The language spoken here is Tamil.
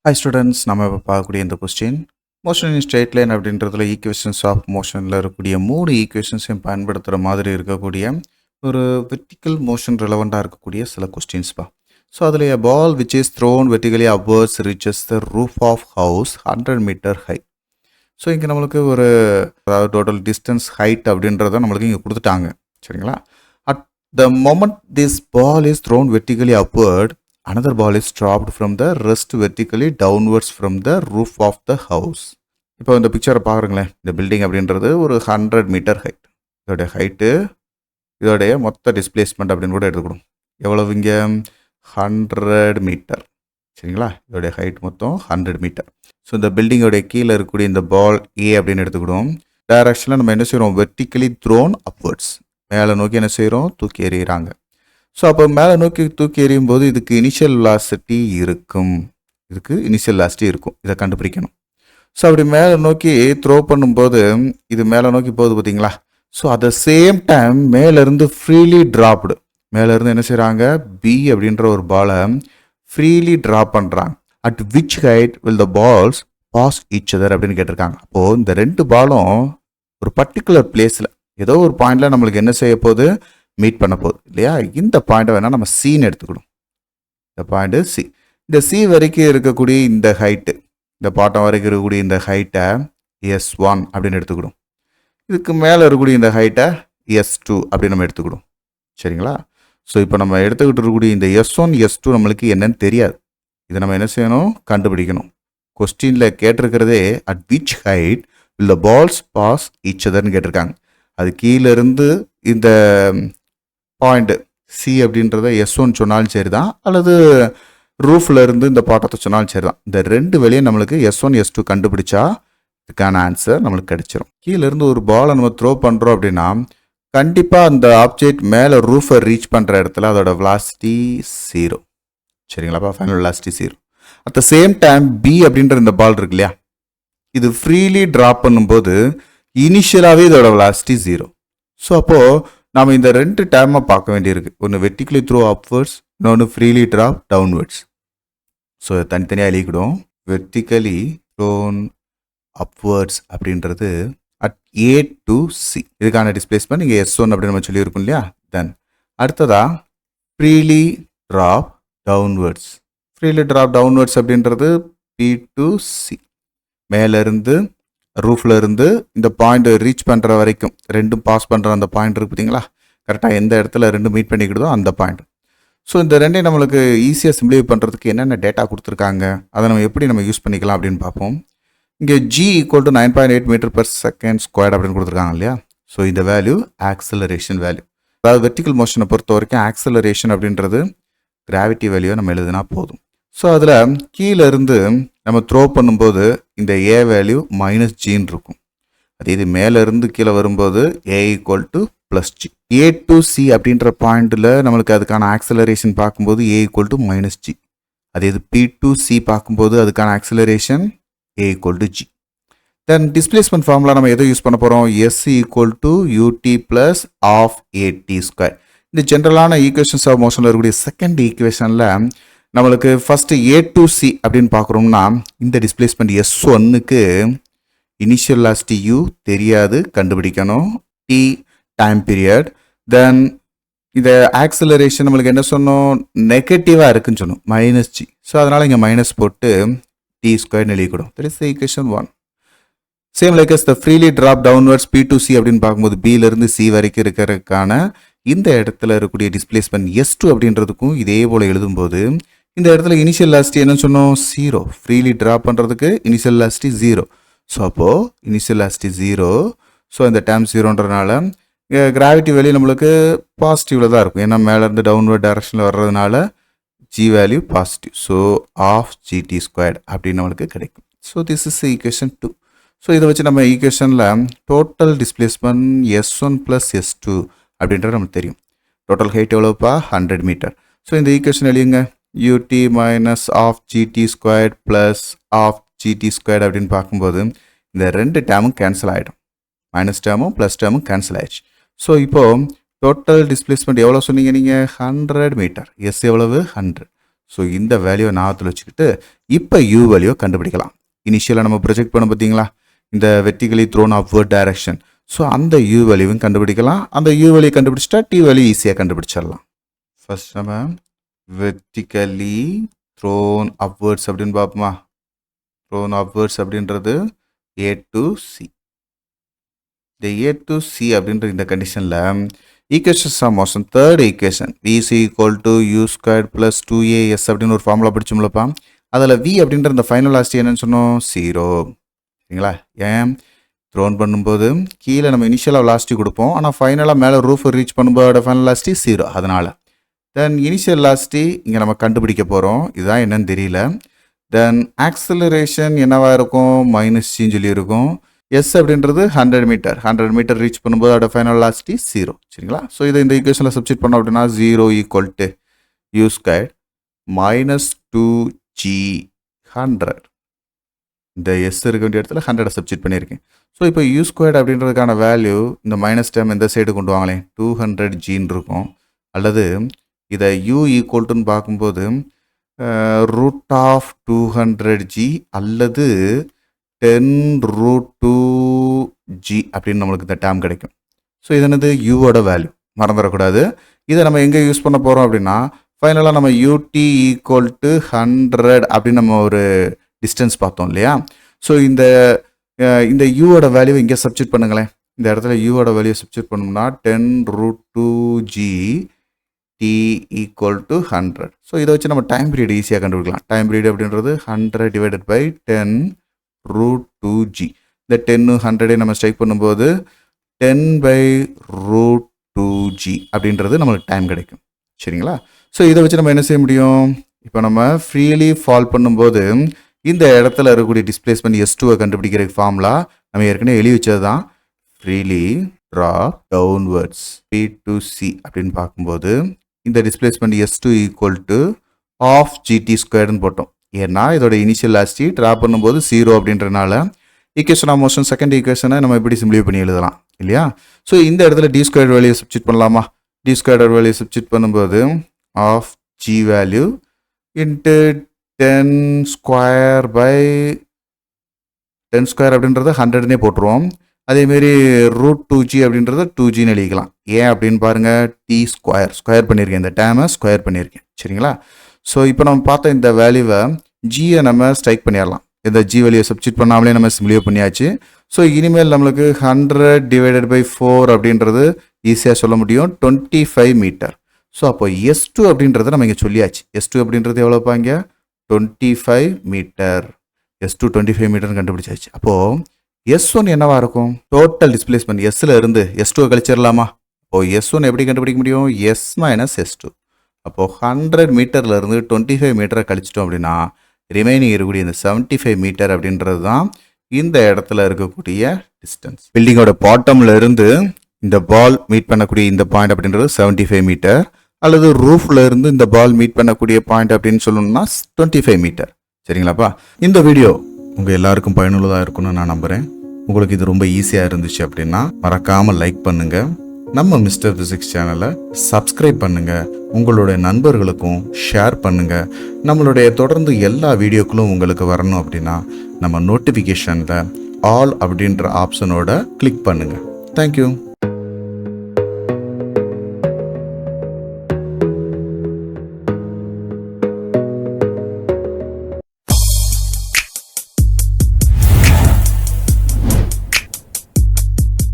Hi students, நம்ம இப்போ பார்க்கக்கூடிய இந்த கொஸ்டின் மோஷன் இன் ஸ்ட்ரெயிட் லைன் அப்படின்றதுல ஈக்குவேஷன்ஸ் ஆஃப் மோஷனில் இருக்கக்கூடிய 3 ஈக்குவேஷன்ஸையும் பயன்படுத்துகிற மாதிரி இருக்கக்கூடிய ஒரு வெர்டிக்கல் மோஷன் ரிலவெண்ட்டாக இருக்கக்கூடிய சில கொஸ்டின்ஸ்பா. ஸோ அதில் a ball which is thrown vertically upwards reaches the roof of house 100 meter high. So இங்கே நம்மளுக்கு ஒரு அதாவது டோட்டல் டிஸ்டன்ஸ் ஹைட் அப்படின்றத நம்மளுக்கு இங்கே கொடுத்துட்டாங்க சரிங்களா. At the moment this ball is thrown vertically upward, another ball is dropped from the rest vertically downwards from the roof of the house. இப்போ இந்த பிக்சரை பாருங்களேன். இந்த பில்டிங் அப்படின்றது ஒரு 100 மீட்டர் ஹைட். இதோடைய ஹைட்டு இதோடைய மொத்த டிஸ்பிளேஸ்மெண்ட் அப்படின்னு கூட எடுத்துக்கணும். எவ்வளவு இங்கே 100 மீட்டர் சரிங்களா. இதோடைய ஹைட் மொத்தம் 100 மீட்டர். ஸோ இந்த பில்டிங்கோடைய கீழே இருக்கக்கூடிய இந்த பால் ஏ அப்படின்னு எடுத்துக்கிடுவோம். டைரக்ஷனில் நம்ம என்ன செய்கிறோம், வெர்டிக்கலி த்ரோன் அப்வர்ட்ஸ், மேலே நோக்கி என்ன செய்கிறோம், தூக்கி எறிகிறாங்க. ஸோ அப்போ மேலே நோக்கி தூக்கி எறியும் போது இதுக்கு இனிஷியல் வெலாசிட்டி இருக்கும். இதை கண்டுபிடிக்கணும். ஸோ அப்படி மேலே நோக்கி த்ரோ பண்ணும்போது இது மேலே நோக்கி போகுது பார்த்தீங்களா. So at the same time மேலேருந்து ஃப்ரீலி ட்ராப்டு, மேலேருந்து என்ன செய்கிறாங்க, பி அப்படின்ற ஒரு பாலை ஃப்ரீலி ட்ராப் பண்ணுறாங்க. At which height will the balls pass each other அப்படின்னு கேட்டிருக்காங்க. அப்போது இந்த ரெண்டு பாலும் ஒரு பர்டிகுலர் பிளேஸில் ஏதோ ஒரு பாயிண்டில் நம்மளுக்கு என்ன செய்ய போகுது, மீட் பண்ண போகுது இல்லையா. இந்த பாயிண்ட்டை வேணால் நம்ம சீன்னு எடுத்துக்கணும். இந்த பாயிண்ட்டு சி. இந்த சி வரைக்கும் இருக்கக்கூடிய இந்த ஹைட்டு, இந்த பாட்டம் வரைக்கும் இருக்கக்கூடிய இந்த ஹைட்டை S1 அப்படின்னு எடுத்துக்கணும். இதுக்கு மேலே இருக்கக்கூடிய இந்த ஹைட்டை S2 அப்படின்னு நம்ம எடுத்துக்கணும் சரிங்களா. ஸோ இப்போ நம்ம எடுத்துக்கிட்டு இருக்கக்கூடிய இந்த S1 S2 நம்மளுக்கு என்னன்னு தெரியாது. இதை நம்ம என்ன செய்யணும், கண்டுபிடிக்கணும். கொஸ்டினில் கேட்டிருக்கிறதே at which height will the balls pass each அதர்னு கேட்டிருக்காங்க. அது கீழே இருந்து இந்த பாயிண்ட்டு சி அப்படின்றத S1 சொன்னாலும் சரி தான், அல்லது ரூஃபில் இருந்து இந்த பாட்டத்தை சொன்னாலும் சரி தான். இந்த ரெண்டு வெளியே நம்மளுக்கு S1 S2 கண்டுபிடிச்சா இதுக்கான ஆன்சர் நம்மளுக்கு கிடைச்சிரும். கீழேருந்து ஒரு பாலை நம்ம த்ரோ பண்ணுறோம் அப்படின்னா கண்டிப்பாக அந்த ஆப்ஜெக்ட் மேலே ரூஃபை ரீச் பண்ணுற இடத்துல அதோட வெலாசிட்டி 0 சரிங்களாப்பா, final velocity 0. At the same time B அப்படின்ற இந்த பால் இருக்கு இல்லையா, இது ஃப்ரீலி ட்ராப் பண்ணும்போது இனிஷியலாகவே இதோட வெலாசிட்டி 0. ஸோ அப்போது நாம் இந்த ரெண்டு டேர்மை பார்க்க வேண்டியிருக்கு. ஒன்று வெர்டிக்கலி த்ரோ அப்வர்ட்ஸ், இன்னொன்று ஃப்ரீலி ட்ராப் டவுன்வர்ட்ஸ். ஸோ தனித்தனியாக எழுதிக்கிடும். வெர்டிக்கலி த்ரோன் அப்வர்ட்ஸ் அப்படின்றது அட் A to C, இதுக்கான டிஸ்பிளேஸ்மெண்ட் இங்கே S1 அப்படின்னு நம்ம சொல்லியிருக்கோம் இல்லையா. தென் அடுத்ததாக freely drop downwards. Freely drop downwards அப்படின்றது P to C, மேலேருந்து ரூஃபில் இருந்து இந்த பாயிண்ட் ரீச் பண்ணுற வரைக்கும் ரெண்டும் பாஸ் பண்ணுற அந்த பாயிண்ட் இருக்குது பார்த்தீங்களா, கரெக்டாக எந்த இடத்துல ரெண்டும் மீட் பண்ணிக்கிட்டதோ அந்த பாயிண்ட். ஸோ இந்த ரெண்டையும் நம்மளுக்கு ஈஸியாக சிம்பிளிஃபை பண்ணுறதுக்கு என்னென்ன டேட்டா கொடுத்துருக்காங்க, அதை நம்ம எப்படி நம்ம யூஸ் பண்ணிக்கலாம் அப்படின்னு பார்ப்போம். இங்கே G = 9.8 m/s² அப்படின்னு கொடுத்துருக்காங்க இல்லையா. ஸோ இந்த வேல்யூ ஆக்சலரேஷன் வேல்யூ. அதாவது வெர்டிக்கல் மோஷனை பொறுத்த வரைக்கும் ஆக்சலரேஷன் அப்படின்றது கிராவிட்டி வேல்யூவை நம்ம எழுதுனா போதும். ஸோ அதில் கீழே இருந்து நம்ம த்ரோ பண்ணும்போது இந்த A வேல்யூ -Gன்னு இருக்கும். அதே இது மேலே இருந்து கீழே வரும்போது A = +G. A to C அப்படின்ற பாயிண்டில் நம்மளுக்கு அதுக்கான ஆக்சலரேஷன் பார்க்கும்போது A = -G. அதே இது P to C பார்க்கும்போது அதுக்கான acceleration A = G. Then displacement formula நம்ம எதை யூஸ் பண்ண போகிறோம், S = ut + ½ at². இந்த ஜென்ரலான ஈக்குவேஷன்ஸ் ஆஃப் மோஷனில் இருக்கக்கூடிய செகண்ட் ஈக்குவேஷனில் நம்மளுக்கு ஃபஸ்ட்டு A to C அப்படின்னு பார்க்குறோம்னா இந்த டிஸ்பிளேஸ்மெண்ட் S1க்கு இனிஷியல் வெலாசிட்டி U தெரியாது, கண்டுபிடிக்கணும். T time period. தென் இந்த ஆக்சலரேஷன் நம்மளுக்கு என்ன சொன்னோம், நெகட்டிவாக இருக்குன்னு சொன்னோம், -G. ஸோ அதனால் இங்கே மைனஸ் போட்டு T² எழுதிக்கூடும். That is equation 1. Same like as the freely drop downwards P to C அப்படின்னு பார்க்கும்போது Bலேருந்து C வரைக்கும் இருக்கிறதுக்கான இந்த இடத்துல இருக்கக்கூடிய டிஸ்பிளேஸ்மெண்ட் S2 அப்படின்றதுக்கும் இதே போல் எழுதும்போது இந்த இடத்துல இனிஷியல் வெலாசிட்டி என்ன சொன்னோம், 0. ஃப்ரீலி ட்ராப் பண்ணுறதுக்கு இனிஷியல் வெலாசிட்டி 0. ஸோ அப்போது இனிஷியல் வெலாசிட்டி 0. ஸோ இந்த டேர்ம் 0ன்றனால கிராவிட்டி வேல்யூ நம்மளுக்கு பாசிட்டிவில் தான் இருக்கும். ஏன்னா மேலேருந்து டவுன்வர்ட் டைரக்ஷனில் வர்றதுனால G வேல்யூ பாசிட்டிவ். ஸோ ½ அப்படின்னு நம்மளுக்கு கிடைக்கும். So this is equation 2. So இதை வச்சு நம்ம ஈக்குவேஷனில் டோட்டல் டிஸ்பிளேஸ்மெண்ட் S1 + S2 அப்படின்றது நமக்கு தெரியும். டோட்டல் ஹைட் எவ்வளோப்பா, 100 மீட்டர். ஸோ இந்த ஈக்குவேஷன் எழுதிங்க, ut - ½ gt² அப்படின்னு பார்க்கும்போது இந்த ரெண்டு டேர்மும் கேன்சல் ஆகிடும். மைனஸ் டேர்மும் ப்ளஸ் டேர்மும் கேன்சல் ஆயிடுச்சு. ஸோ இப்போது டோட்டல் டிஸ்பிளேஸ்மெண்ட் எவ்வளோ சொன்னீங்க நீங்கள், 100 மீட்டர். எஸ் எவ்வளவு, 100. ஸோ இந்த வேல்யூவை ஞாபகத்தில் வச்சுக்கிட்டு இப்போ யூ வேல்யூவை கண்டுபிடிக்கலாம். இனிஷியலாக நம்ம ப்ரொஜெக்ட் பண்ண பார்த்தீங்களா, இந்த vertically thrown upward direction. So அந்த யூ வேல்யூவும் கண்டுபிடிக்கலாம். அந்த யூ வேல்யூ கண்டுபிடிச்சிட்டா டி வேல்யூ ஈஸியாக கண்டுபிடிச்சிடலாம். ஃபர்ஸ்ட் நம்ம வெர்டிகலி த்ரோன் அப்வர்ட்ஸ் அப்படின்னு பார்ப்போமா. த்ரோன் அப்வர்ட்ஸ் அப்படின்றது A to C. இந்த A to C அப்படின்ற இந்த கண்டிஷனில் equations of motion third equation VC = U squared plus 2AS அப்படின்னு ஒரு ஃபார்முலா படிச்சோம்லப்பா. அதில் V அப்படின்ற இந்த ஃபைனல் வெலாசிட்டி என்னன்னு சொன்னோம், 0. சரிங்களா. ஏன் த்ரோன் பண்ணும்போது கீழே நம்ம இனிஷியலாக வெலாசிட்டி கொடுப்போம், ஆனால் ஃபைனலாக மேலே ரூஃப் ரீச் பண்ணும்போது ஃபைனல் வெலாசிட்டி 0. அதனால் தென் இனிஷியல் வெலாசிட்டி இங்கே நம்ம கண்டுபிடிக்க போகிறோம். இதுதான் என்னன்னு தெரியல. தென் ஆக்சலரேஷன் என்னவா இருக்கும், -G சொல்லி இருக்கும். எஸ் அப்படின்றது 100 மீட்டர் ரீச் பண்ணும்போது அதோட ஃபைனல் வெலாசிட்டி 0. சரிங்களா. ஸோ இதை இந்த ஈக்குவேஷனில் சப்ஸ்டிட் பண்ணோம் அப்படின்னா 0 = U squared -2G 100. இந்த எஸ் இருக்க வேண்டிய இடத்துல 100 சப்ஸ்டிட் பண்ணியிருக்கேன். ஸோ இப்போ U squared அப்படின்றதுக்கான வேல்யூ இந்த மைனஸ் டேம் இந்த சைடு கொண்டு வாங்களேன், 200Gன்னு இருக்கும். அல்லது இதை U = பார்க்கும்போது √200G அல்லது 10√2G அப்படின்னு நம்மளுக்கு இந்த டேம் கிடைக்கும். ஸோ இது என்னது, யூவோட வேல்யூ மறந்துடக்கூடாது. இதை நம்ம எங்கே யூஸ் பண்ண போகிறோம் அப்படின்னா ஃபைனலாக நம்ம UT = 100 அப்படின்னு நம்ம ஒரு டிஸ்டன்ஸ் பார்த்தோம் இல்லையா. ஸோ இந்த யூவோட வேல்யூ இங்கே சப்ஸ்டிட் பண்ணுங்களேன். இந்த இடத்துல யூவோட வேல்யூ சப்ஸ்டிட் பண்ணோம்னா 10√2G T = 100. ஸோ இதை வச்சு நம்ம டைம் பீரியட் ஈஸியாக கண்டுபிடிக்கலாம். டைம் பீரியட் அப்படின்றது 100 / 10√2G. இந்த 10 100 நம்ம ஸ்ட்ரைக் பண்ணும்போது 10/√2G அப்படின்றது நம்மளுக்கு டைம் கிடைக்கும். சரிங்களா. ஸோ இதை வச்சு நம்ம என்ன செய்ய முடியும், இப்போ நம்ம ஃப்ரீலி ஃபால் பண்ணும்போது இந்த இடத்துல இருக்கக்கூடிய டிஸ்பிளேஸ்மெண்ட் S2 கண்டுபிடிக்கிற ஃபார்முலா நம்ம ஏற்கனவே எழுதி வச்சது தான். Freely drop downwards P to C அப்படின்னு பார்க்கும்போது இந்த டிஸ்பிளேஸ்மெண்ட் S2 = ½ GT² போட்டோம். ஏன்னா இதோட இனிஷியல் வெலாசிட்டி ட்ராப் பண்ணும்போது 0 அப்படின்றனால ஈக்குவேஷன் ஆஃப் மோஷன் செகண்ட் ஈக்குவேஷனை நம்ம எப்படி சிம்பிளிஃபை பண்ணி எழுதலாம் இல்லையா. ஸோ இந்த இடத்துல D² வேல்யூ சப்ஸ்டிட் பண்ணலாமா. D² வேல்யூ சப்ஸ்டிட் பண்ணும்போது ½ G வேல்யூ இன்ட்டு 10² அப்படின்றத 100னே போட்டுருவோம். அதேமாரி √2G அப்படின்றத 2Gன்னு எழுதிக்கலாம். ஏன் அப்படின்னு பாருங்க, T² ஸ்கொயர் பண்ணியிருக்கேன், இந்த டேமை ஸ்கொயர் பண்ணியிருக்கேன். சரிங்களா. ஸோ இப்போ நம்ம பார்த்த இந்த வேல்யூவை ஜியை நம்ம ஸ்ட்ரைக் பண்ணிடலாம். இந்த G வேல்யூவை சப்ஸ்டிட் பண்ணாமலே நம்ம சிம்பிளிஃபை பண்ணியாச்சு. ஸோ இனிமேல் நம்மளுக்கு 100 / 4 அப்படின்றது ஈஸியாக சொல்ல முடியும், 25 மீட்டர். ஸோ அப்போ S2 அப்படின்றத நம்ம இங்கே சொல்லியாச்சு. S2 அப்படின்றது எவ்வளோப்பா, இங்கே 25 மீட்டர். S2 25 மீட்டர்னு கண்டுபிடிச்சாச்சு. அப்போது S1 என்னவா இருக்கும், டோட்டல் டிஸ்பிளேஸ்மெண்ட் எஸ்ல இருந்து S2 கழிச்சிடலாமா. அப்போ S1 எப்படி கண்டுபிடிக்க முடியும், S - S2. அப்போ 100 மீட்டர்ல இருந்து 25 மீட்டரை கழிச்சிட்டோம் அப்படின்னா ரிமைனிங் இருக்கக்கூடிய இந்த 75 மீட்டர் அப்படின்றது தான் இந்த இடத்துல இருக்கக்கூடிய டிஸ்டன்ஸ். பில்டிங்கோட பாட்டம்ல இருந்து இந்த பால் மீட் பண்ணக்கூடிய இந்த பாயிண்ட் அப்படின்றது 75 மீட்டர், அல்லது ரூஃப்ல இருந்து இந்த பால் மீட் பண்ணக்கூடிய பாயிண்ட் அப்படின்னு சொல்லணும்னா 25 மீட்டர். சரிங்களாப்பா. இந்த வீடியோ உங்க எல்லாருக்கும் பயனுள்ளதாக இருக்கும்னு நான் நம்புறேன். உங்களுக்கு இது ரொம்ப ஈஸியாக இருந்துச்சு அப்படின்னா மறக்காமல் லைக் பண்ணுங்க, நம்ம மிஸ்டர் பிசிக்ஸ் சேனலை சப்ஸ்கிரைப் பண்ணுங்க, உங்களுடைய நண்பர்களுக்கும் ஷேர் பண்ணுங்க. நம்மளுடைய தொடர்ந்து எல்லா வீடியோக்களும் உங்களுக்கு வரணும் அப்படின்னா நம்ம நோட்டிஃபிகேஷனில் ஆல் அப்படின்ற ஆப்ஷனோட கிளிக் பண்ணுங்க. தேங்க்யூ.